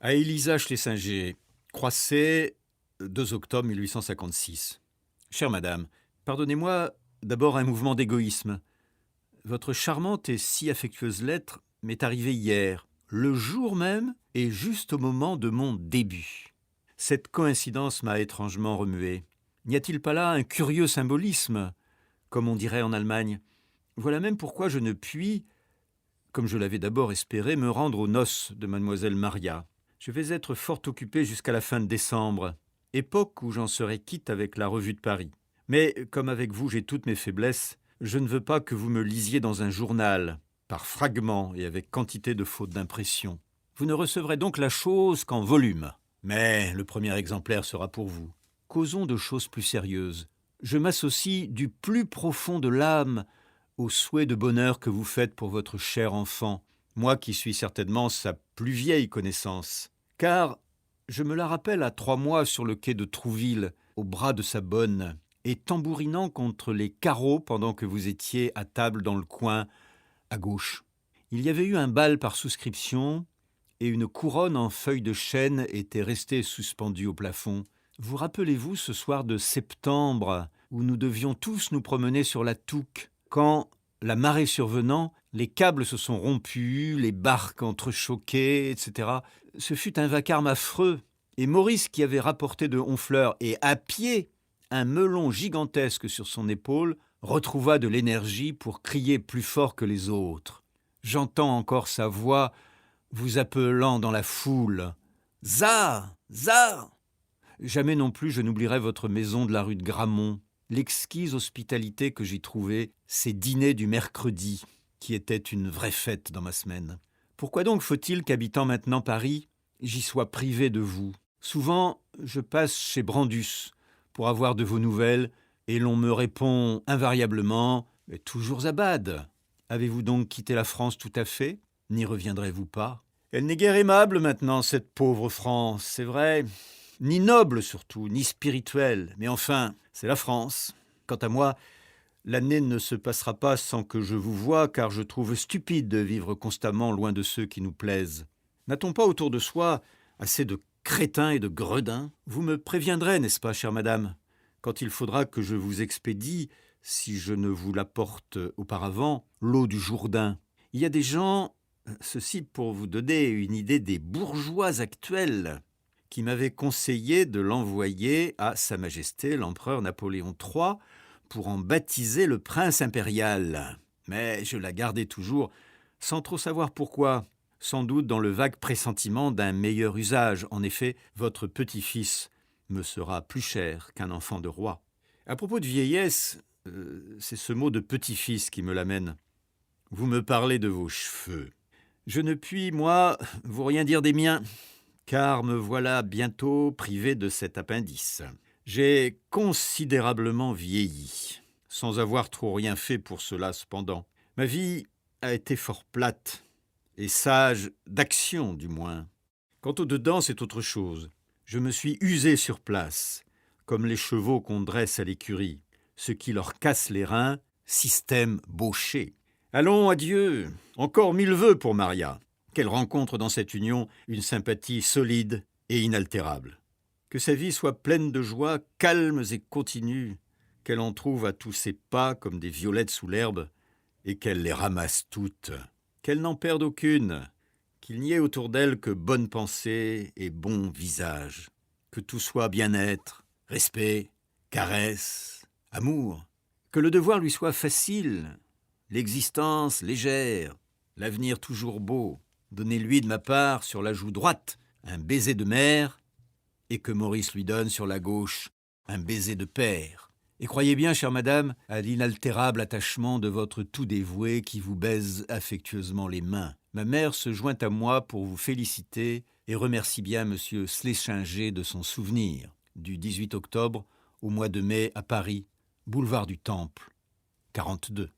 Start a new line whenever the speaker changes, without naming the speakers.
À Élisa Schlesinger, Croisset, 2 octobre 1856. Chère madame, pardonnez-moi d'abord un mouvement d'égoïsme. Votre charmante et si affectueuse lettre m'est arrivée hier, le jour même et juste au moment de mon début. Cette coïncidence m'a étrangement remué. N'y a-t-il pas là un curieux symbolisme, comme on dirait en Allemagne? Voilà même pourquoi je ne puis, comme je l'avais d'abord espéré, me rendre aux noces de mademoiselle Maria. Je vais être fort occupé jusqu'à la fin de décembre, époque où j'en serai quitte avec la Revue de Paris. Mais comme avec vous j'ai toutes mes faiblesses, je ne veux pas que vous me lisiez dans un journal, par fragments et avec quantité de fautes d'impression. Vous ne recevrez donc la chose qu'en volume. Mais le premier exemplaire sera pour vous. Causons de choses plus sérieuses. Je m'associe du plus profond de l'âme au souhait de bonheur que vous faites pour votre cher enfant, moi qui suis certainement sa plus vieille connaissance. Car je me la rappelle à 3 mois sur le quai de Trouville, au bras de sa bonne, et tambourinant contre les carreaux pendant que vous étiez à table dans le coin, à gauche. Il y avait eu un bal par souscription, et une couronne en feuilles de chêne était restée suspendue au plafond. Vous rappelez-vous ce soir de septembre, où nous devions tous nous promener sur la Touques, quand, la marée survenant, les câbles se sont rompus, les barques entrechoquées, etc. Ce fut un vacarme affreux, et Maurice, qui avait rapporté de Honfleur et à pied un melon gigantesque sur son épaule, retrouva de l'énergie pour crier plus fort que les autres. J'entends encore sa voix vous appelant dans la foule. « Za! Za !» Jamais non plus je n'oublierai votre maison de la rue de Gramont, l'exquise hospitalité que j'y trouvais, ces dîners du mercredi, qui étaient une vraie fête dans ma semaine. Pourquoi donc faut-il qu'habitant maintenant Paris, j'y sois privé de vous? Souvent, je passe chez Brandus pour avoir de vos nouvelles, et l'on me répond invariablement « Mais toujours à Bade. Avez-vous donc quitté la France tout à fait? N'y reviendrez-vous pas ?» Elle n'est guère aimable maintenant, cette pauvre France, c'est vrai. Ni noble surtout, ni spirituelle. Mais enfin, c'est la France. Quant à moi, l'année ne se passera pas sans que je vous voie, car je trouve stupide de vivre constamment loin de ceux qui nous plaisent. N'a-t-on pas autour de soi assez de crétins et de gredins? Vous me préviendrez, n'est-ce pas, chère madame, quand il faudra que je vous expédie, si je ne vous l'apporte auparavant, l'eau du Jourdain. Il y a des gens, ceci pour vous donner une idée des bourgeois actuels, qui m'avait conseillé de l'envoyer à Sa Majesté l'empereur Napoléon III pour en baptiser le prince impérial. Mais je la gardais toujours, sans trop savoir pourquoi, sans doute dans le vague pressentiment d'un meilleur usage. En effet, votre petit-fils me sera plus cher qu'un enfant de roi. À propos de vieillesse, c'est ce mot de petit-fils qui me l'amène. Vous me parlez de vos cheveux. Je ne puis, moi, vous rien dire des miens, car me voilà bientôt privé de cet appendice. J'ai considérablement vieilli, sans avoir trop rien fait pour cela cependant. Ma vie a été fort plate, et sage d'action du moins. Quant au dedans, c'est autre chose. Je me suis usé sur place, comme les chevaux qu'on dresse à l'écurie, ce qui leur casse les reins, système bauché. Allons, adieu, encore 1000 vœux pour Maria. Qu'elle rencontre dans cette union une sympathie solide et inaltérable. Que sa vie soit pleine de joie, calmes et continues, qu'elle en trouve à tous ses pas comme des violettes sous l'herbe, et qu'elle les ramasse toutes, qu'elle n'en perde aucune, qu'il n'y ait autour d'elle que bonnes pensées et bons visages, que tout soit bien-être, respect, caresse, amour, que le devoir lui soit facile, l'existence légère, l'avenir toujours beau. Donnez-lui de ma part sur la joue droite un baiser de mère, et que Maurice lui donne sur la gauche un baiser de père. Et croyez bien, chère madame, à l'inaltérable attachement de votre tout dévoué qui vous baise affectueusement les mains. Ma mère se joint à moi pour vous féliciter et remercie bien monsieur Schlesinger de son souvenir. Du 18 octobre au mois de mai à Paris, boulevard du Temple, 42.